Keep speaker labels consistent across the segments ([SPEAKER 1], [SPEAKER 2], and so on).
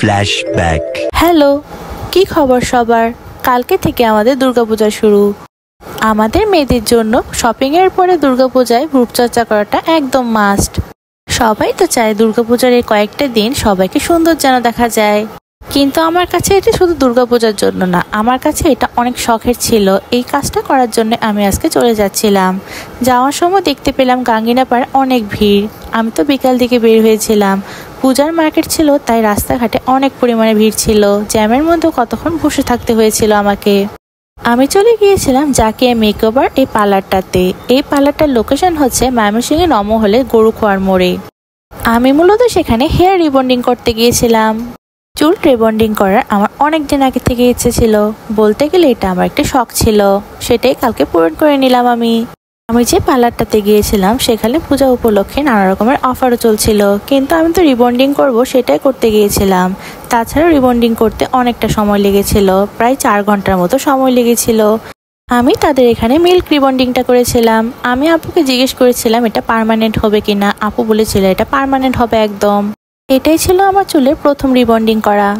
[SPEAKER 1] Flashback.
[SPEAKER 2] Hello, কি খবর সবার? কালকে থেকে আমাদের দুর্গাপূজা শুরু। আমাদের মেয়েদের জন্য শপিং এর পরে দুর্গাপূজায় রূপচর্চা করাটা একদম মাস্ট। সবাই তো চায় দুর্গাপূজার এই কয়েকটা দিন সবাইকে সুন্দর যেন দেখা যায়, কিন্তু আমার কাছে এটা শুধু দুর্গাপূজার জন্য না, আমার কাছে এটা অনেক শখের ছিল। এই কাজটা করার জন্য আমি আজকে চলে যাচ্ছিলাম। যাওয়ার সময় দেখতে পেলাম গাঙ্গিনাপাড় অনেক ভিড়। আমি তো বিকাল দিকে বের হয়েছিলাম, পূজার মার্কেট ছিল, তাই রাস্তাঘাটে অনেক পরিমাণে ভিড় ছিল। জ্যামের মধ্যে কতক্ষণ বসে থাকতে হয়েছিল আমাকে। আমি চলে গিয়েছিলাম জাকিয়া মেকওভার এই পার্লারটাতে। এই পার্লারটার লোকেশন হচ্ছে ময়মনসিংহে নমহলে গরুখোয়ার মোড়ে। আমি মূলত সেখানে হেয়ার রিবন্ডিং করতে গিয়েছিলাম। চুল রিবন্ডিং করার আমার অনেক দিন আগে থেকে ইচ্ছে ছিল, বলতে গেলে এটা আমার একটা শখ ছিল, সেটাই কালকে পূরণ করে নিলাম। আমি যে পার্লারটাতে গিয়েছিলাম সেখানে পূজা উপলক্ষে নানা রকমের অফারও চলছিল, কিন্তু আমি তো রিবন্ডিং করব সেটাই করতে গিয়েছিলাম। তাছাড়া রিবন্ডিং করতে অনেকটা সময় লেগেছিল, প্রায় 4 ঘন্টার মতো সময় লেগেছিল। আমি তাদের এখানে মিল্ক রিবন্ডিংটা করেছিলাম। আমি আপুকে জিজ্ঞেস করেছিলাম এটা পার্মানেন্ট হবে কিনা। আপু বলেছিল এটা পার্মানেন্ট হবে একদম। এটাই ছিল আমার চুলের প্রথম রিবন্ডিং করা।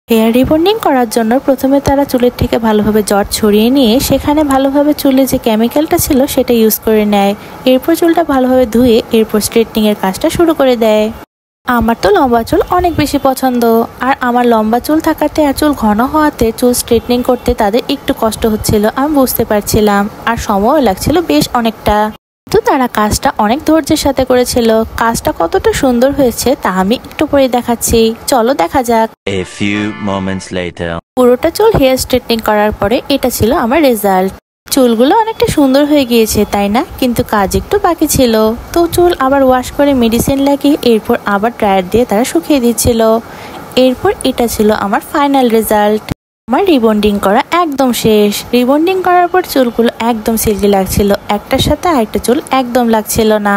[SPEAKER 2] হেয়ার রিবন্ডিং করার জন্য প্রথমে তারা চুলের থেকে ভালোভাবে জট ছড়িয়ে নিয়ে সেখানে ভালোভাবে চুলে যে কেমিক্যালটা ছিল সেটা ইউজ করে নেয়। এরপর চুলটা ভালোভাবে ধুয়ে এরপর স্ট্রেটনিং এর কাজটা শুরু করে দেয়। আমার তো লম্বা চুল অনেক বেশি পছন্দ, আর আমার লম্বা চুল থাকাতে আর চুল ঘন হওয়াতে চুল স্ট্রেটনিং করতে তাদের একটু কষ্ট হচ্ছিল, আমি বুঝতে পারছিলাম, আর সময়ও লাগছিল বেশ অনেকটা। তো তারা কাজটা অনেক ধৈর্যের সাথে করেছিল। কাজটা কতটা সুন্দর হয়েছে তা আমি একটু পরে দেখাচ্ছি, চলো দেখা যাক।
[SPEAKER 1] A few moments later.
[SPEAKER 2] পুরোটা চুল হেয়ার স্ট্রেটনিং করার পরে এটা ছিল আমার রেজাল্ট। চুলগুলো অনেকটা সুন্দর হয়ে গিয়েছে তাই না, কিন্তু কাজ একটু বাকি ছিল। তো চুল আবার ওয়াশ করে মেডিসিন লাগিয়ে এরপর আবার ড্রায়ার দিয়ে তারা শুকিয়ে দিচ্ছিল। এরপর এটা ছিল আমার ফাইনাল রেজাল্ট। আমার রিবন্ডিং করা একদম শেষ। রিবন্ডিং করার পর চুলগুলো একদম সিল্কি লাগছিল, একটার সাথে আরেকটা চুল একদম লাগছিল না।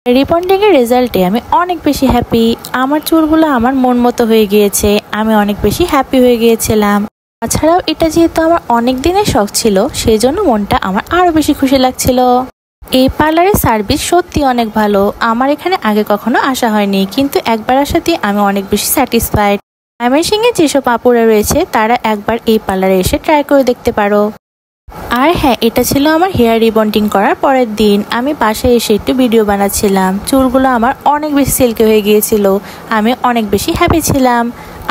[SPEAKER 2] রিবন্ডিং এর রেজাল্টে আমি অনেক বেশি হ্যাপি। আমার চুলগুলো আমার মন মতো হয়ে গিয়েছে, আমি অনেক বেশি হ্যাপি হয়ে গিয়েছিলাম। তাছাড়াও এটা যেহেতু আমার অনেক দিনের শখ ছিল, সেই জন্য মনটা আমার আরো বেশি খুশি লাগছিল। এই পার্লারের সার্ভিস সত্যি অনেক ভালো। আমার এখানে আগে কখনো আসা হয়নি, কিন্তু একবার আসাতে আমি অনেক বেশি স্যাটিসফাইড। ময়মনসিংহে যেসব আপুরা রয়েছে তারা একবার এই পার্লারে এসে ট্রাই করে দেখতে পারো। আর হ্যাঁ, এটা ছিল আমার হেয়ার রিবন্ডিং করার পরের দিন। আমি বাসায় এসে একটু ভিডিও বানাচ্ছিলাম। চুলগুলো আমার অনেক বেশি সিল্কি হয়ে গিয়েছিল, আমি অনেক বেশি হ্যাপি ছিলাম।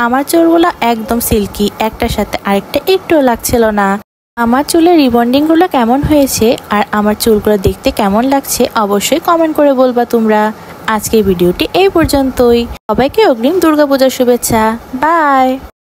[SPEAKER 2] আমার চুলগুলো একদম সিল্কি, একটার সাথে আরেকটা একটুও লাগছিল না। আমার চুলের রিবন্ডিংগুলো কেমন হয়েছে আর আমার চুলগুলো দেখতে কেমন লাগছে অবশ্যই কমেন্ট করে বলবা তোমরা। আজকের ভিডিওটি এই পর্যন্তই। সবাইকে অগ্রিম দুর্গাপূজার শুভেচ্ছা। বাই।